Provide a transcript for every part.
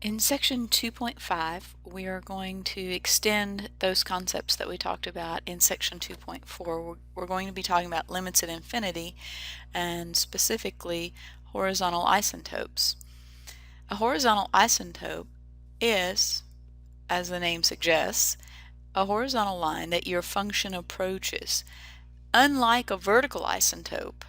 In section 2.5, we are going to extend those concepts that we talked about in section 2.4. We're going to be talking about limits at infinity and specifically horizontal isotopes. A horizontal isotope is, as the name suggests, a horizontal line that your function approaches. Unlike a vertical isotope,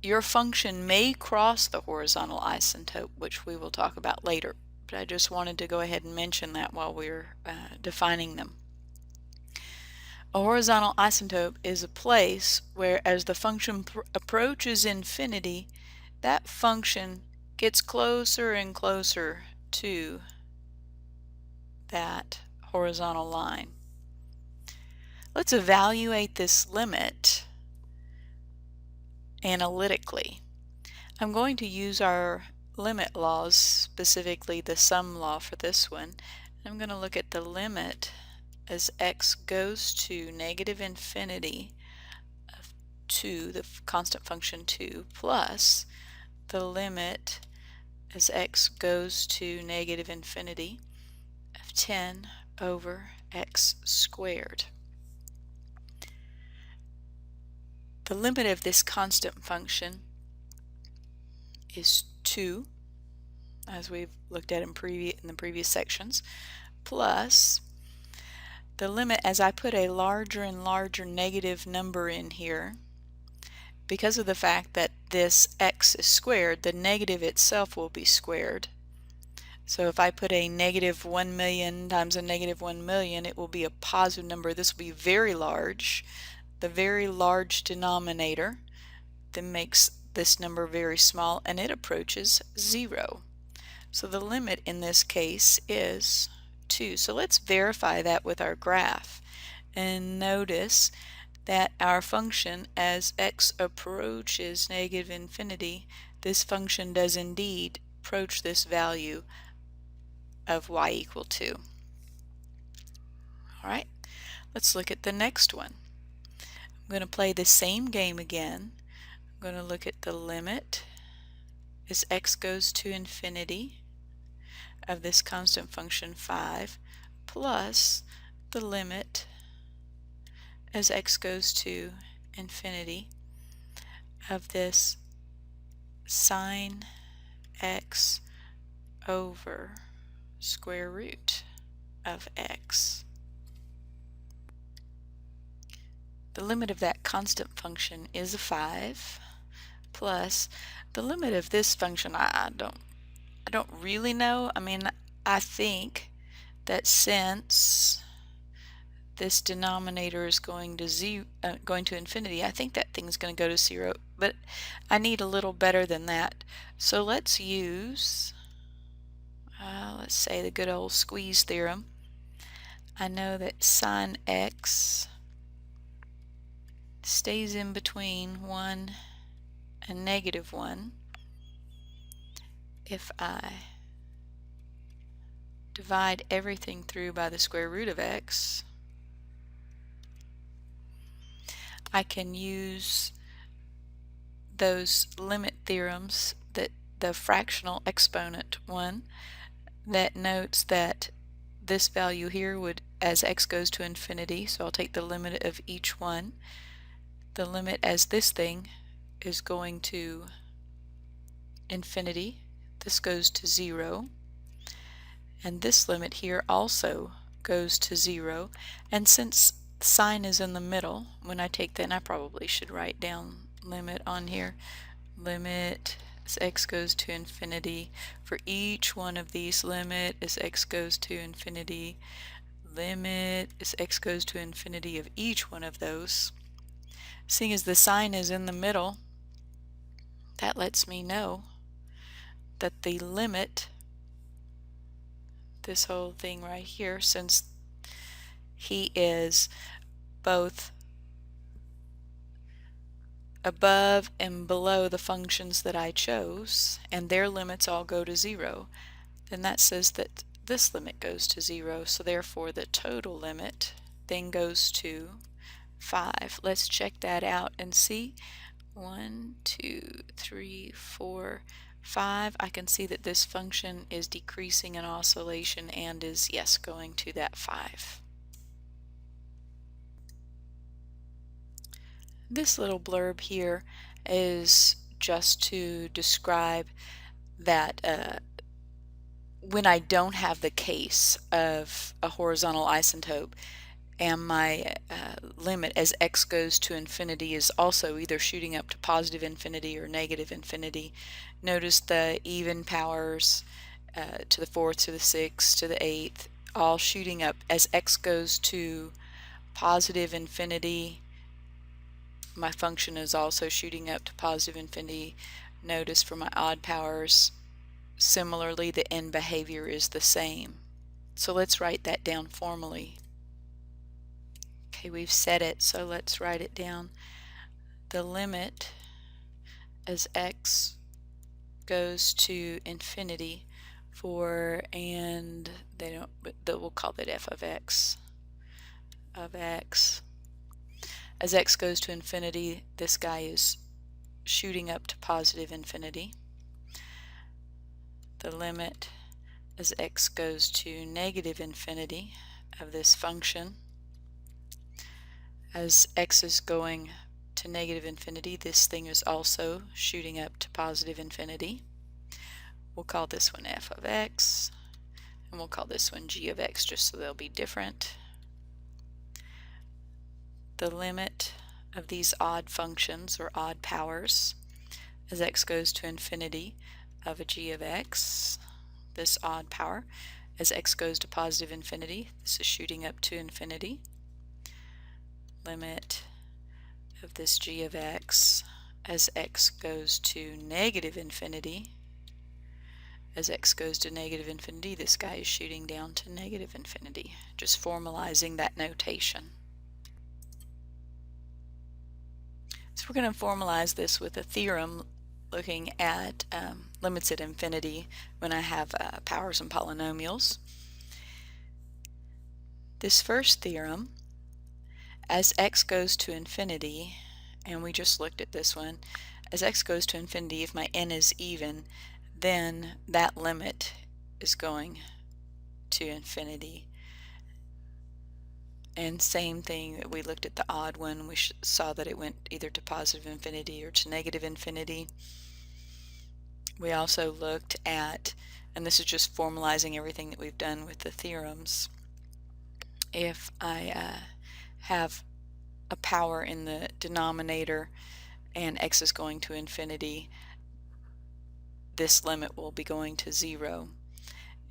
your function may cross the horizontal isotope, which we will talk about later. But I just wanted to go ahead and mention that while we're defining them. A horizontal isotope is a place where as the function approaches infinity, that function gets closer and closer to that horizontal line. Let's evaluate this limit analytically. I'm going to use our limit laws, specifically the sum law for this one. I'm going to look at the limit as x goes to negative infinity of 2, the constant function 2, plus the limit as x goes to negative infinity of 10 over x squared. The limit of this constant function is 2, as we've looked at in the previous sections, plus the limit as I put a larger and larger negative number in here. Because of the fact that this x is squared, the negative itself will be squared. So if I put a negative 1 million times a negative 1 million, it will be a positive number. This will be very large. The very large denominator then makes this number very small, and it approaches 0. So the limit in this case is 2. So let's verify that with our graph. And notice that our function, as x approaches negative infinity, this function does indeed approach this value of y equal 2. Alright, let's look at the next one. I'm going to play the same game again. I'm going to look at the limit as x goes to infinity of this constant function 5 plus the limit as x goes to infinity of this sine x over square root of x. The limit of that constant function is a 5 plus the limit of this function. I don't really know. I mean, I think that since this denominator is going to infinity, I think that thing's going to go to 0, but I need a little better than that. So let's use, let's say, the good old squeeze theorem. I know that sine x stays in between 1 and negative 1 if I divide everything through by the square root of x. I can use those limit theorems, that the fractional exponent one that notes that this value here would, as x goes to infinity, so I'll take the limit of each one. The limit as this thing is going to infinity, this goes to 0, and this limit here also goes to 0, and since sine is in the middle, when I take that, and I probably should write down limit on here, limit as x goes to infinity for each one of these, limit as x goes to infinity, limit as x goes to infinity of each one of those. Seeing as the sine is in the middle, that lets me know that the limit, this whole thing right here, since he is both above and below the functions that I chose, and their limits all go to 0, then that says that this limit goes to 0, so therefore the total limit then goes to 5. Let's check that out and see. 1, 2, 3, 4, 5, I can see that this function is decreasing in oscillation and is, yes, going to that 5. This little blurb here is just to describe that when I don't have the case of a horizontal isotope and my limit as x goes to infinity is also either shooting up to positive infinity or negative infinity. Notice the even powers to the 4th, to the 6th, to the 8th, all shooting up as x goes to positive infinity. My function is also shooting up to positive infinity. Notice for my odd powers, similarly, the end behavior is the same. So let's write that down formally. Okay, we've set it, so let's write it down. The limit as x goes to infinity for, and they don't, but we'll call that f of x. As x goes to infinity, this guy is shooting up to positive infinity. The limit as x goes to negative infinity of this function, as x is going to negative infinity, this thing is also shooting up to positive infinity. We'll call this one f of x, and we'll call this one g of x, just so they'll be different. The limit of these odd functions, or odd powers, as x goes to infinity of a g of x, this odd power, as x goes to positive infinity, this is shooting up to infinity. Limit of this g of x as x goes to negative infinity. As x goes to negative infinity, this guy is shooting down to negative infinity. Just formalizing that notation. So we're going to formalize this with a theorem looking at limits at infinity when I have powers and polynomials. This first theorem, as x goes to infinity, and we just looked at this one, as x goes to infinity, if my n is even, then that limit is going to infinity. And same thing that we looked at the odd one, we saw that it went either to positive infinity or to negative infinity. We also looked at, and this is just formalizing everything that we've done with the theorems, if I have a power in the denominator and x is going to infinity, this limit will be going to 0.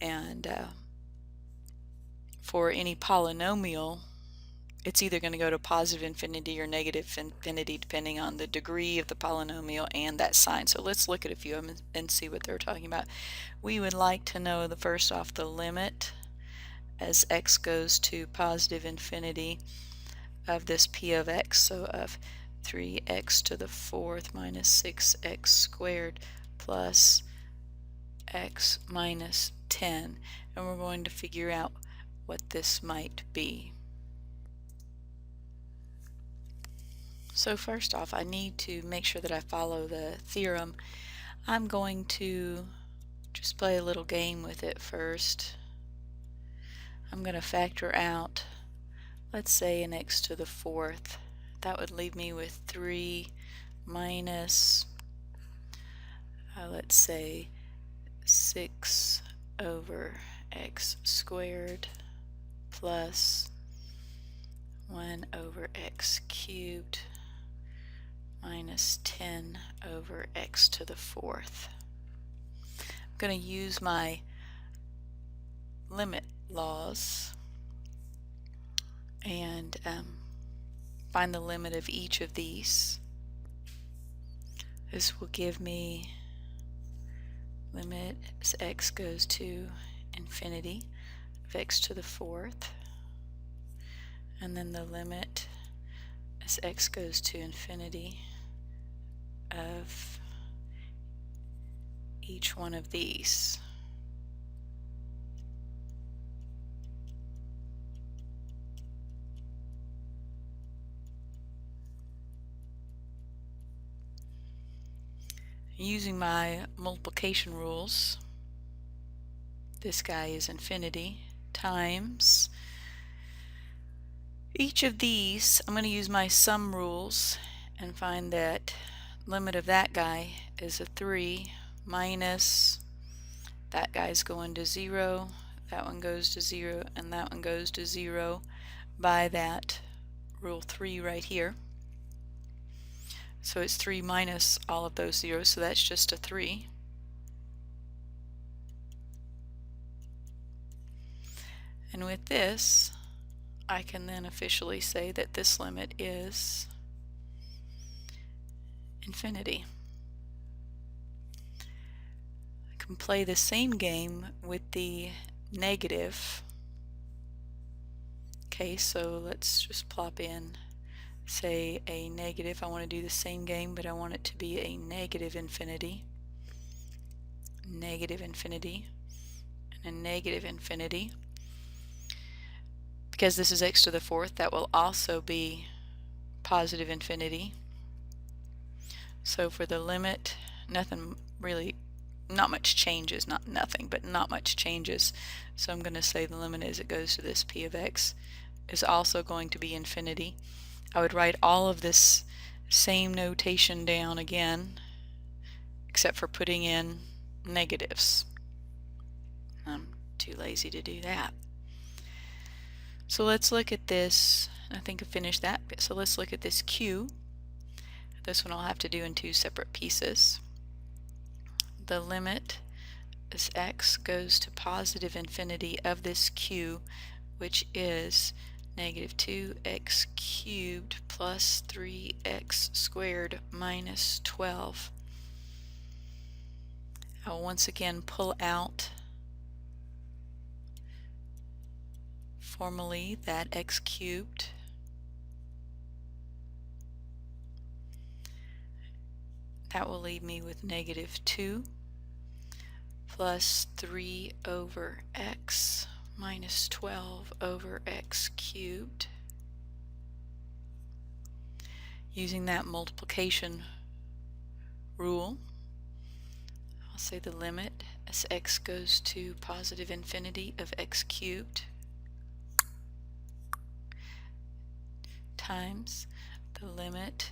And for any polynomial, it's either going to go to positive infinity or negative infinity depending on the degree of the polynomial and that sign. So let's look at a few of them and see what they're talking about. We would like to know, the first off, the limit as x goes to positive infinity of this p of x, so of 3x to the 4th minus 6x squared plus x minus 10, and we're going to figure out what this might be. So first off, I need to make sure that I follow the theorem. I'm going to just play a little game with it first. I'm going to factor out, let's say, an x to the 4th. That would leave me with 3 minus, let's say, 6 over x squared plus 1 over x cubed minus 10 over x to the 4th. I'm going to use my limit laws and find the limit of each of these. This will give me limit as x goes to infinity of x to the 4th, and then the limit as x goes to infinity of each one of these. Using my multiplication rules, this guy is infinity times each of these. I'm going to use my sum rules and find that limit of that guy is a 3 minus that guy's going to 0, that one goes to 0, and that one goes to 0 by that rule 3 right here. So it's 3 minus all of those zeros, so that's just a 3. And with this, I can then officially say that this limit is infinity. I can play the same game with the negative. Okay, so let's just plop in, say, a negative. I want to do the same game, but I want it to be a negative infinity, and a negative infinity. Because this is x to the fourth, that will also be positive infinity. So for the limit, nothing really, not much changes, not nothing, but not much changes. So I'm going to say the limit as it goes to this p of x is also going to be infinity. I would write all of this same notation down again, except for putting in negatives. I'm too lazy to do that. So let's look at this. I think I finished that. So let's look at this q. This one I'll have to do in two separate pieces. The limit as x goes to positive infinity of this q, which is negative 2x cubed plus 3x squared minus 12. I'll once again pull out formally that x cubed. That will leave me with negative 2 plus 3 over x minus 12 over x cubed. Using that multiplication rule, I'll say the limit as x goes to positive infinity of x cubed times the limit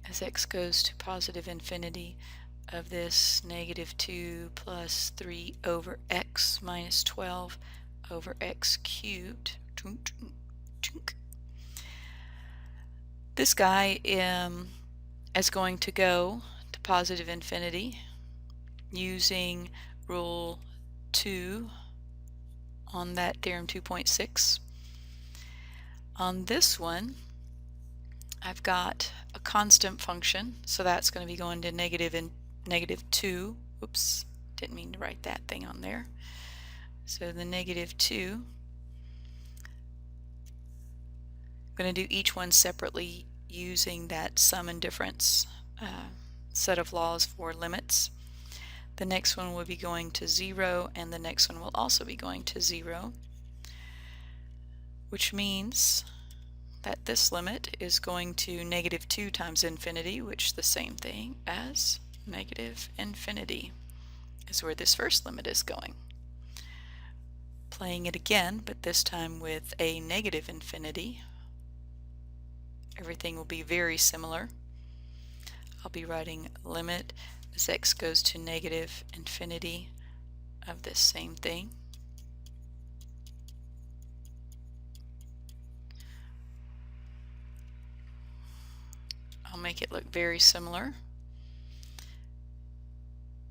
as x goes to positive infinity of this negative 2 plus 3 over x minus 12 over x cubed. This guy is going to go to positive infinity using rule 2 on that theorem 2.6. On this one, I've got a constant function, so that's going to be going to negative 2. Oops, didn't mean to write that thing on there. So the negative 2, I'm going to do each one separately using that sum and difference set of laws for limits. The next one will be going to 0, and the next one will also be going to 0, which means that this limit is going to negative 2 times infinity, which is the same thing as negative infinity is where this first limit is going. Playing it again, but this time with a negative infinity. Everything will be very similar. I'll be writing limit as x goes to negative infinity of this same thing. I'll make it look very similar,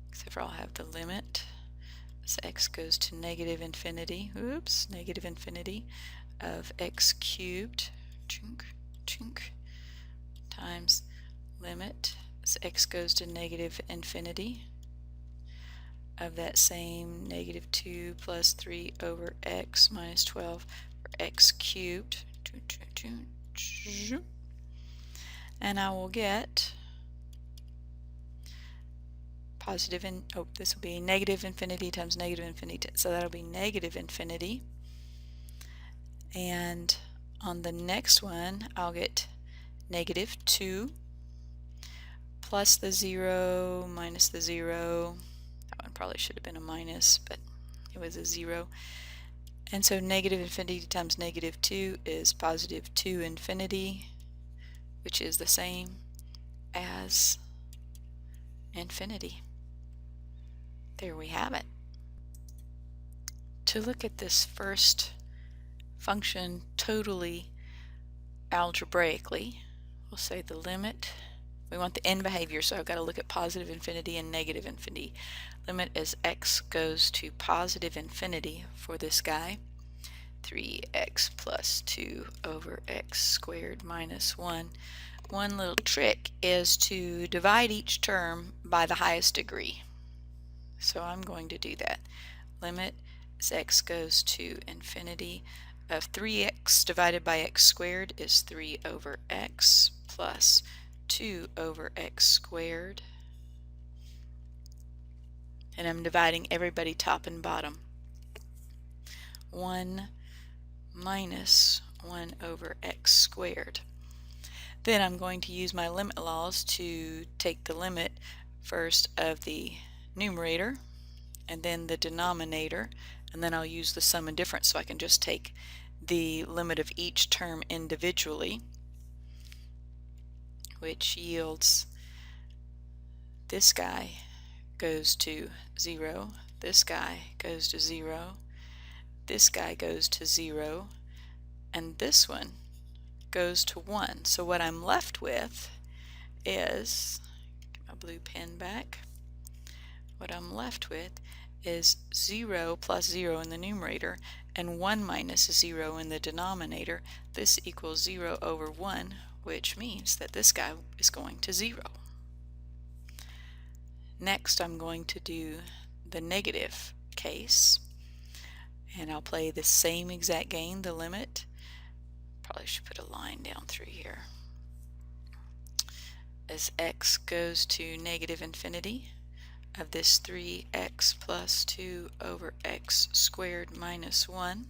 except for I'll have the limit as x goes to negative infinity, negative infinity of x cubed times limit as x goes to negative infinity of that same negative 2 plus 3 over x minus 12 for x cubed. And I will get positive, this will be negative infinity times negative infinity, so that'll be negative infinity. And on the next one, I'll get negative 2 plus the 0 minus the 0. That one probably should have been a minus, but it was a 0. And so negative infinity times negative 2 is positive 2 infinity, which is the same as infinity. There we have it. To look at this first function totally algebraically, we'll say the limit. We want the end behavior, so I've got to look at positive infinity and negative infinity. Limit as x goes to positive infinity for this guy, 3x plus 2 over x squared minus 1. One little trick is to divide each term by the highest degree. So I'm going to do that. Limit as x goes to infinity of 3x divided by x squared is 3 over x plus 2 over x squared. And I'm dividing everybody top and bottom. 1 minus 1 over x squared. Then I'm going to use my limit laws to take the limit first of the numerator and then the denominator, and then I'll use the sum and difference, so I can just take the limit of each term individually, which yields this guy goes to 0, this guy goes to 0, this guy goes to 0, and this one goes to 1. So what I'm left with is, get my blue pen back, what I'm left with is 0 plus 0 in the numerator and 1 minus 0 in the denominator. This equals 0 over 1, which means that this guy is going to 0. Next I'm going to do the negative case, and I'll play the same exact game, the limit. Probably should put a line down through here. As x goes to negative infinity of this 3x plus 2 over x squared minus 1. I'm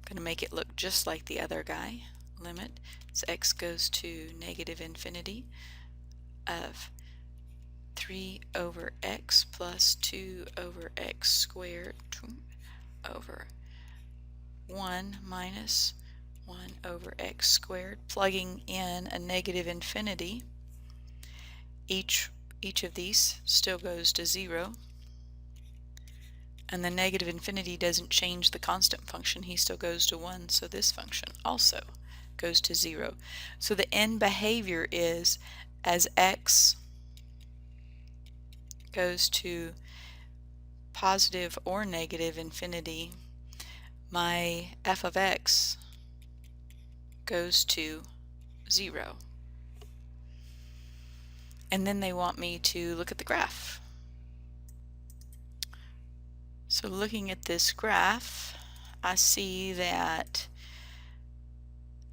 going to make it look just like the other guy. Limit as x goes to negative infinity of 3 over x plus 2 over x squared over 1 minus 1 over x squared, plugging in a negative infinity. Each of these still goes to 0, and the negative infinity doesn't change the constant function. He still goes to 1, so this function also goes to 0. So the end behavior is as x goes to positive or negative infinity, my f of x goes to 0. And then they want me to look at the graph. So looking at this graph, I see that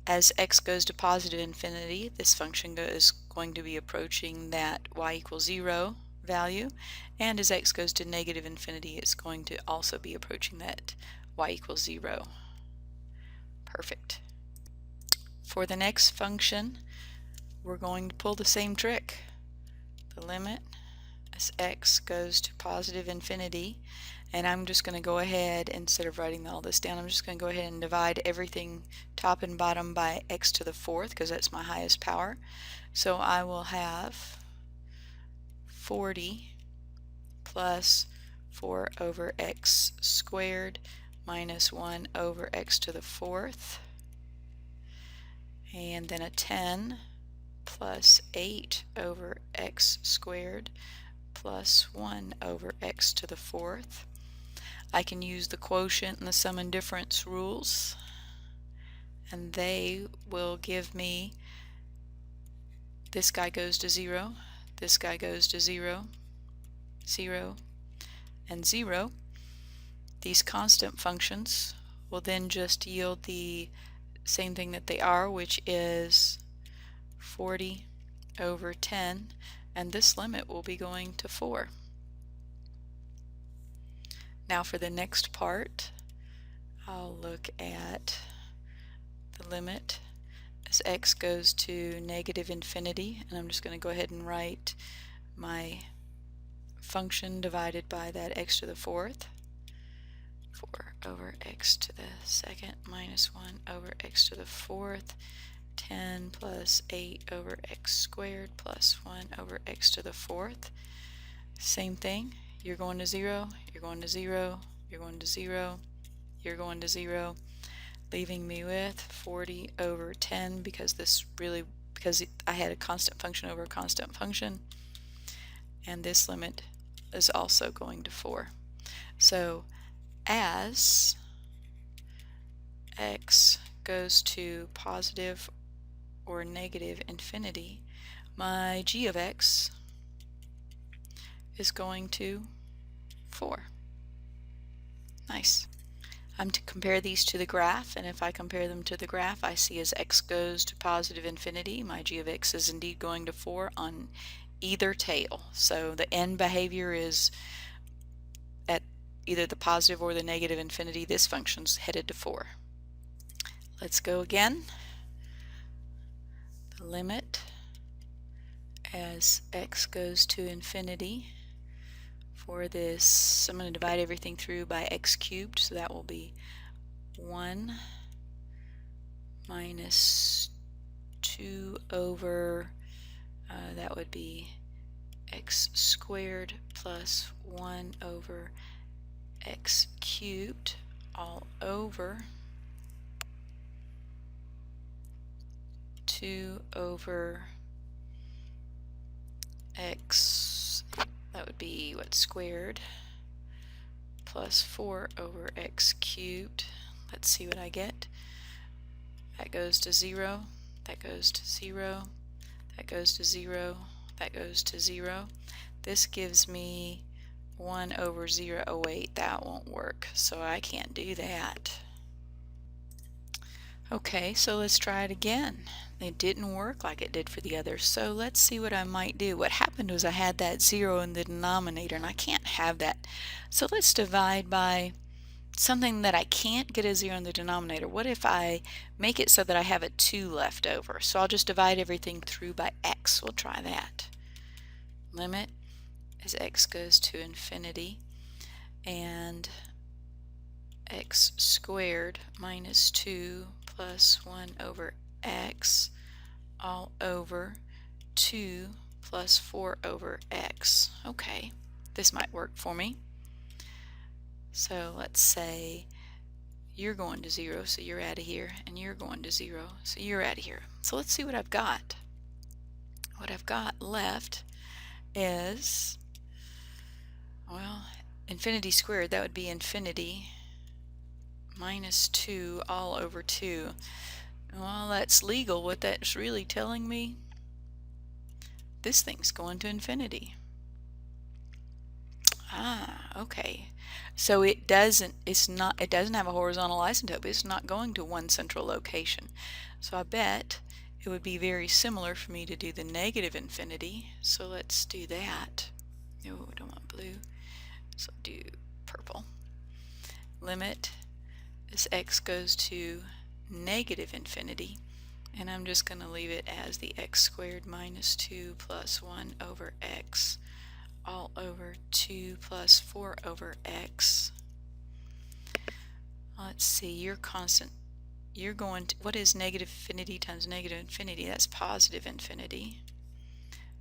as x goes to positive infinity, this function is going to be approaching that y equals 0 value, and as x goes to negative infinity, it's going to also be approaching that y equals 0. Perfect. For the next function, we're going to pull the same trick. The limit as x goes to positive infinity, and I'm just going to go ahead, instead of writing all this down, I'm just going to go ahead and divide everything top and bottom by x to the 4th, because that's my highest power. So I will have 40 plus 4 over x squared minus 1 over x to the 4th, and then a 10 plus 8 over x squared plus 1 over x to the 4th. I can use the quotient and the sum and difference rules, and they will give me this guy goes to 0, this guy goes to 0, 0, and 0. These constant functions will then just yield the same thing that they are, which is 40 over 10, and this limit will be going to 4. Now for the next part, I'll look at the limit as x goes to negative infinity, and I'm just going to go ahead and write my function divided by that x to the fourth. 4 over x to the second minus 1 over x to the fourth, 10 plus 8 over x squared plus 1 over x to the fourth. Same thing, you're going to 0, you're going to 0, you're going to 0, you're going to 0, leaving me with 40 over 10 because I had a constant function over a constant function, and this limit is also going to 4. So as x goes to positive or negative infinity, my g of x is going to 4. Nice. I'm to compare these to the graph, and if I compare them to the graph, I see as x goes to positive infinity, my g of x is indeed going to 4 on either tail. So the end behavior is at either the positive or the negative infinity. This function's headed to 4. Let's go again. The limit as x goes to infinity for this, I'm going to divide everything through by x cubed, so that will be 1 minus 2 over, that would be x squared plus 1 over x cubed all over 2 over x, that would be what, squared, plus 4 over x cubed. Let's see what I get. That goes to 0, that goes to 0, that goes to 0, that goes to 0. This gives me 1 over 0. Oh wait, that won't work, so I can't do that. Okay, so let's try it again. It didn't work like it did for the others, so let's see what I might do. What happened was I had that 0 in the denominator, and I can't have that. So let's divide by something that I can't get a 0 in the denominator. What if I make it so that I have a 2 left over? So I'll just divide everything through by x. We'll try that. Limit as x goes to infinity, and x squared minus 2 plus 1 over x all over 2 plus 4 over x. Okay, this might work for me. So let's say you're going to 0, so you're out of here, and you're going to 0, so you're out of here. So let's see what I've got. What I've got left is, well, infinity squared, that would be infinity minus 2 all over 2. Well, that's legal. What that's really telling me, this thing's going to infinity. Okay. So it doesn't have a horizontal isotope. It's not going to one central location. So I bet it would be very similar for me to do the negative infinity. So let's do that. Oh, I don't want blue. So do purple. Limit as x goes to negative infinity, and I'm just going to leave it as the x squared minus 2 plus 1 over x all over 2 plus 4 over x. Let's see, you're constant. You're going to, what is negative infinity times negative infinity? That's positive infinity.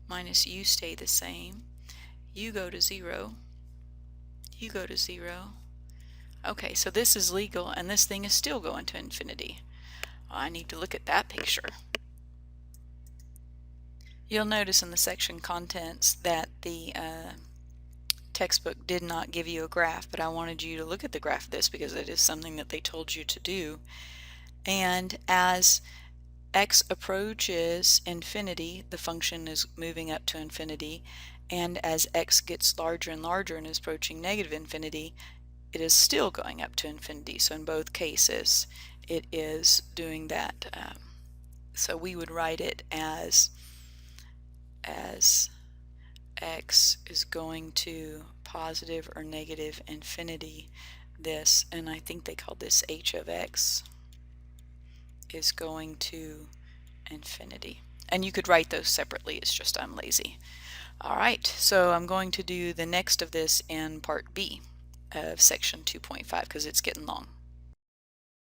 Minus you stay the same. You go to 0. You go to 0. Okay, so this is legal, and this thing is still going to infinity. Well, I need to look at that picture. You'll notice in the section contents that the textbook did not give you a graph, but I wanted you to look at the graph of this because it is something that they told you to do. And as x approaches infinity, the function is moving up to infinity, and as x gets larger and larger and is approaching negative infinity, it is still going up to infinity. So in both cases it is doing that. So we would write it as x is going to positive or negative infinity, this, and I think they call this h of x, is going to infinity. And you could write those separately, it's just I'm lazy. Alright, so I'm going to do the next of this in part B of section 2.5 because it's getting long.